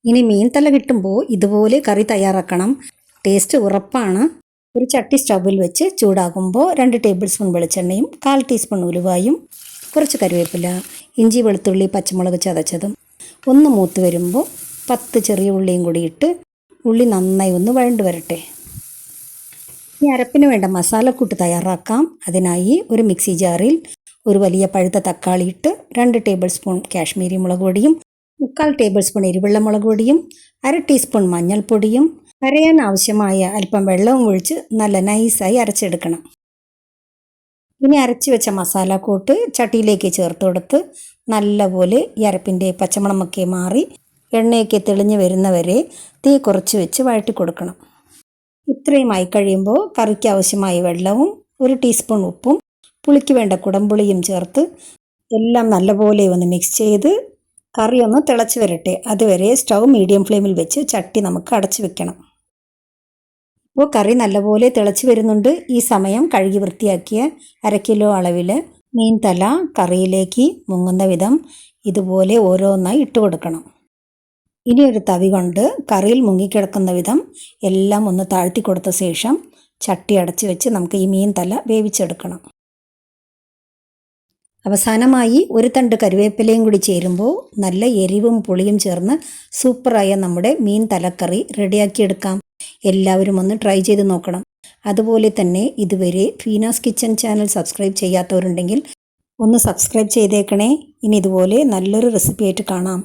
ഇനി മീൻ തല കിട്ടുമ്പോൾ ഇതുപോലെ കറി തയ്യാറാക്കണം. ടേസ്റ്റ് ഉറപ്പാണ്. ഒരു ചട്ടി സ്റ്റൗവിൽ വെച്ച് ചൂടാകുമ്പോൾ 2 ടേബിൾ സ്പൂൺ വെളിച്ചെണ്ണയും 1/4 ടീസ്പൂൺ ഉലുവായും കുറച്ച് കറിവേപ്പില, ഇഞ്ചി വെളുത്തുള്ളി പച്ചമുളക് ചതച്ചതും ഒന്ന് മൂത്ത് വരുമ്പോൾ 10 ചെറിയ ഉള്ളിയും കൂടി ഇട്ട് ഉള്ളി നന്നായി ഒന്ന് വഴണ്ട് വരട്ടെ. ഈ അരപ്പിന് വേണ്ട മസാലക്കൂട്ട് തയ്യാറാക്കാം. അതിനായി ഒരു മിക്സി ജാറിൽ ഒരു വലിയ പഴുത്ത തക്കാളി ഇട്ട് 2 ടേബിൾ സ്പൂൺ കാശ്മീരി മുളക് പൊടിയും 1/4 ടേബിൾ സ്പൂൺ എരിവെള്ള മുളക് പൊടിയും 1/2 ടീസ്പൂൺ മഞ്ഞൾപ്പൊടിയും അരയാൻ ആവശ്യമായ അല്പം വെള്ളവും ഒഴിച്ച് നല്ല നൈസായി അരച്ചെടുക്കണം. ഇനി അരച്ചു വെച്ച മസാലക്കൂട്ട് ചട്ടിയിലേക്ക് ചേർത്ത് കൊടുത്ത് നല്ലപോലെ ഈ അരപ്പിൻ്റെ പച്ചമണമൊക്കെ മാറി എണ്ണയൊക്കെ തെളിഞ്ഞ് വരുന്നവരെ തീ കുറച്ച് വെച്ച് വഴറ്റി കൊടുക്കണം. ഇത്രയും ആയി കഴിയുമ്പോൾ കറിക്ക് ആവശ്യമായ വെള്ളവും 1 ടീസ്പൂൺ ഉപ്പും പുളിക്ക് വേണ്ട കുടംപുളിയും ചേർത്ത് എല്ലാം നല്ലപോലെ ഒന്ന് മിക്സ് ചെയ്ത് കറി ഒന്ന് തിളച്ച് വരട്ടെ. അതുവരെ സ്റ്റൗ മീഡിയം ഫ്ലെയിമിൽ വെച്ച് ചട്ടി നമുക്ക് അടച്ചു വെക്കണം. ഇപ്പോൾ കറി നല്ലപോലെ തിളച്ച് വരുന്നുണ്ട്. ഈ സമയം കഴുകി വൃത്തിയാക്കിയ 1/2 കിലോ അളവിൽ മീൻ തല കറിയിലേക്ക് മുങ്ങുന്ന വിധം ഇതുപോലെ ഓരോന്നായി ഇട്ട് കൊടുക്കണം. ഇനി ഒരു തവി കൊണ്ട് കറിയിൽ മുങ്ങിക്കിടക്കുന്ന വിധം എല്ലാം ഒന്ന് താഴ്ത്തി കൊടുത്ത ശേഷം ചട്ടി അടച്ച് വെച്ച് നമുക്ക് ഈ മീൻ തല വേവിച്ചെടുക്കണം. അവസാനമായി ഒരു തണ്ട് കറിവേപ്പിലയും കൂടി ചേരുമ്പോൾ നല്ല എരിവും പുളിയും ചേർന്ന് സൂപ്പറായ നമ്മുടെ മീൻ തലക്കറി റെഡിയാക്കിയെടുക്കാം. എല്ലാവരും ഒന്ന് ട്രൈ ചെയ്ത് നോക്കണം. അതുപോലെ തന്നെ ഇതുവരെ ഫീനാസ് കിച്ചൺ ചാനൽ സബ്സ്ക്രൈബ് ചെയ്യാത്തവരുണ്ടെങ്കിൽ ഒന്ന് സബ്സ്ക്രൈബ് ചെയ്തേക്കണേ. ഇനി ഇതുപോലെ നല്ലൊരു റെസിപ്പി ആയിട്ട് കാണാം.